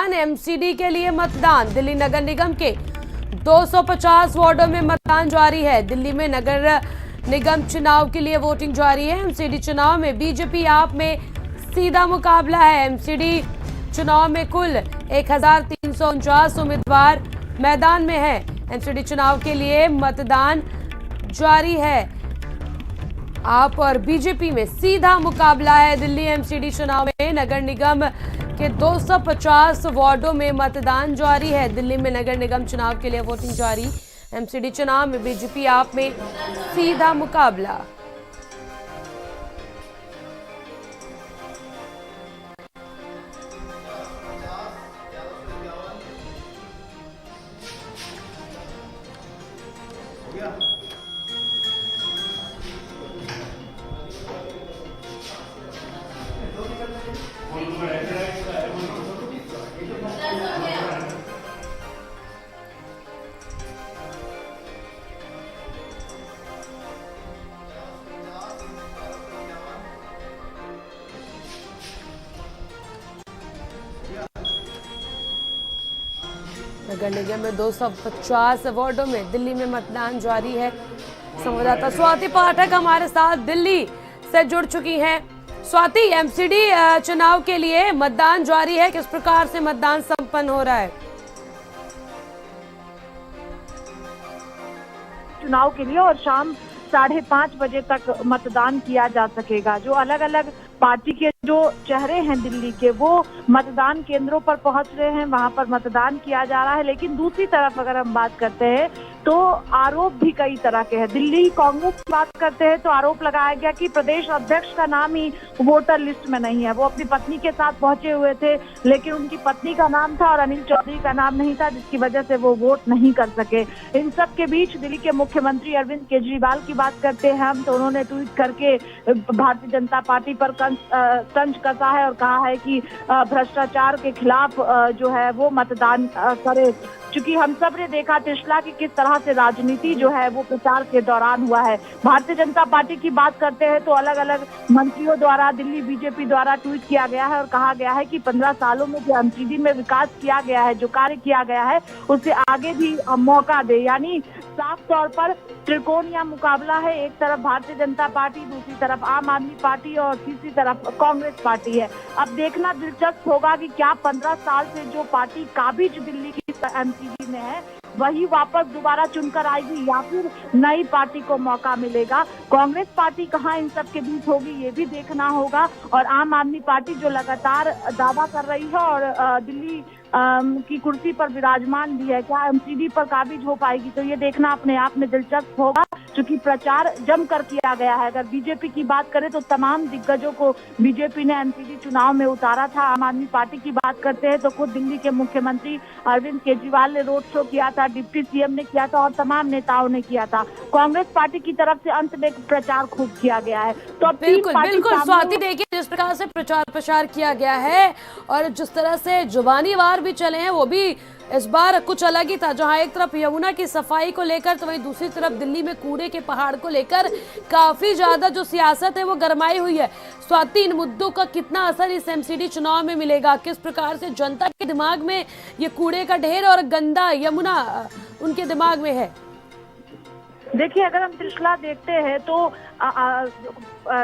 मतदान, एमसीडी के लिए मतदान। दिल्ली नगर निगम के 250 वार्डों में मतदान जारी है। दिल्ली में नगर निगम चुनाव के लिए वोटिंग जारी है। एमसीडी चुनाव में बीजेपी आप में सीधा मुकाबला है। एमसीडी चुनाव में कुल 1349 उम्मीदवार मैदान में है। एमसीडी चुनाव के लिए मतदान जारी है। आप और बीजेपी में सीधा मुकाबला है। दिल्ली एमसीडी चुनाव में नगर निगम के 250 वार्डों में मतदान जारी है। दिल्ली में नगर निगम चुनाव के लिए वोटिंग जारी। एमसीडी चुनाव में बीजेपी आप में सीधा मुकाबला। नगर निगम में 250 वार्डों में दिल्ली में मतदान जारी है। संवाददाता स्वाति पाठक हमारे साथ दिल्ली से जुड़ चुकी हैं। स्वाति, एमसीडी चुनाव के लिए मतदान जारी है, किस प्रकार से मतदान संपन्न हो रहा है? चुनाव के लिए और शाम 5:30 बजे तक मतदान किया जा सकेगा। जो अलग अलग पार्टी के जो चेहरे हैं दिल्ली के, वो मतदान केंद्रों पर पहुंच रहे हैं, वहां पर मतदान किया जा रहा है। लेकिन दूसरी तरफ अगर हम बात करते हैं तो आरोप भी कई तरह के हैं। दिल्ली कांग्रेस की बात करते हैं तो आरोप लगाया गया कि प्रदेश अध्यक्ष का नाम ही वोटर लिस्ट में नहीं है। वो अपनी पत्नी के साथ पहुंचे हुए थे, लेकिन उनकी पत्नी का नाम था और अनिल चौधरी का नाम नहीं था, जिसकी वजह से वो वोट नहीं कर सके। इन सब के बीच दिल्ली के मुख्यमंत्री अरविंद केजरीवाल की बात करते हैं हम, तो उन्होंने ट्वीट करके भारतीय जनता पार्टी पर तंज कसा है और कहा है कि भ्रष्टाचार के खिलाफ जो है वो मतदान करे। क्योंकि हम सब ने देखा त्रिशला की किस तरह से राजनीति जो है वो प्रचार के दौरान हुआ है। भारतीय जनता पार्टी की बात करते हैं तो अलग अलग मंत्रियों द्वारा दिल्ली बीजेपी द्वारा ट्वीट किया गया है और कहा गया है कि 15 सालों में जो एमसीडी में विकास किया गया है, जो कार्य किया गया है, उससे आगे भी मौका दे। यानी साफ तौर पर त्रिकोणीय मुकाबला है। एक तरफ भारतीय जनता पार्टी, दूसरी तरफ आम आदमी पार्टी और तीसरी तरफ कांग्रेस पार्टी है। अब देखना दिलचस्प होगा कि क्या 15 साल से जो पार्टी काबिज दिल्ली की एमसीडी में है वही वापस दोबारा चुनकर आएगी या फिर नई पार्टी को मौका मिलेगा। कांग्रेस पार्टी कहां इन सब के बीच होगी ये भी देखना होगा। और आम आदमी पार्टी जो लगातार दावा कर रही है और दिल्ली की कुर्सी पर विराजमान भी है, क्या एमसीडी पर काबिज हो पाएगी, तो ये देखना अपने आप में दिलचस्प होगा। क्योंकि प्रचार जमकर किया गया है। अगर बीजेपी की बात करें तो तमाम दिग्गजों को बीजेपी ने एमसीडी चुनाव में उतारा था। आम आदमी पार्टी की बात करते हैं तो खुद दिल्ली के मुख्यमंत्री अरविंद केजरीवाल ने रोड शो किया था, डिप्टी सीएम ने किया था और तमाम नेताओं ने किया था। कांग्रेस पार्टी की तरफ से अंत में प्रचार खूब किया गया है। तो अब बिल्कुल स्वाति, देखिए जिस प्रकार से प्रचार प्रसार किया गया है और जिस तरह से जुबानी वार भी चले हैं, वो भी इस बार कुछ अलग ही था। जहां एक तरफ यमुना की सफाई को लेकर तो वहीं दूसरी तरफ दिल्ली में कूड़े के पहाड़ को लेकर काफी ज्यादा जो सियासत है वो गरमाई हुई है। स्वाति, इन मुद्दों का कितना असर इस एमसीडी चुनाव में मिलेगा? किस प्रकार से जनता के दिमाग में ये कूड़े का ढेर और गंदा यमुना उनके दिमाग में है? देखिए, अगर हम त्रिशला देखते हैं तो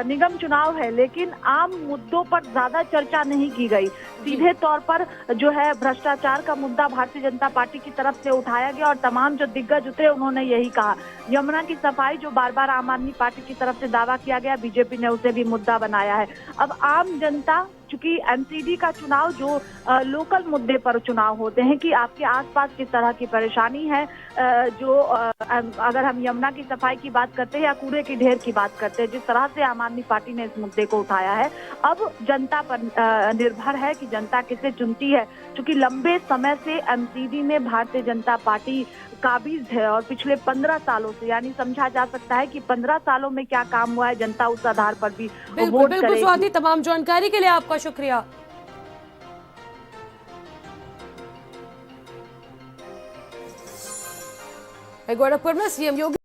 निगम चुनाव है, लेकिन आम मुद्दों पर ज्यादा चर्चा नहीं की गई। सीधे तौर पर जो है भ्रष्टाचार का मुद्दा भारतीय जनता पार्टी की तरफ से उठाया गया और तमाम जो दिग्गज उतरे उन्होंने यही कहा। यमुना की सफाई जो बार बार आम आदमी पार्टी की तरफ से दावा किया गया, बीजेपी ने उसे भी मुद्दा बनाया है। अब आम जनता, चूंकि एमसीडी का चुनाव जो लोकल मुद्दे पर चुनाव होते हैं कि आपके आसपास किस तरह की परेशानी है, जो अगर हम यमुना की सफाई की बात करते हैं या कूड़े की ढेर की बात करते हैं, जिस तरह से आम आदमी पार्टी ने इस मुद्दे को उठाया है, अब जनता पर निर्भर है कि जनता किसे चुनती है। क्योंकि लंबे समय से एमसीडी में भारतीय जनता पार्टी काबिज है और पिछले 15 सालों से, यानी समझा जा सकता है कि 15 सालों में क्या काम हुआ है, जनता उस आधार पर भी वोट करेगी। बिल्कुल स्वाति, तमाम जानकारी के लिए आपका शुक्रिया। गोरखपुर में सीएम योगी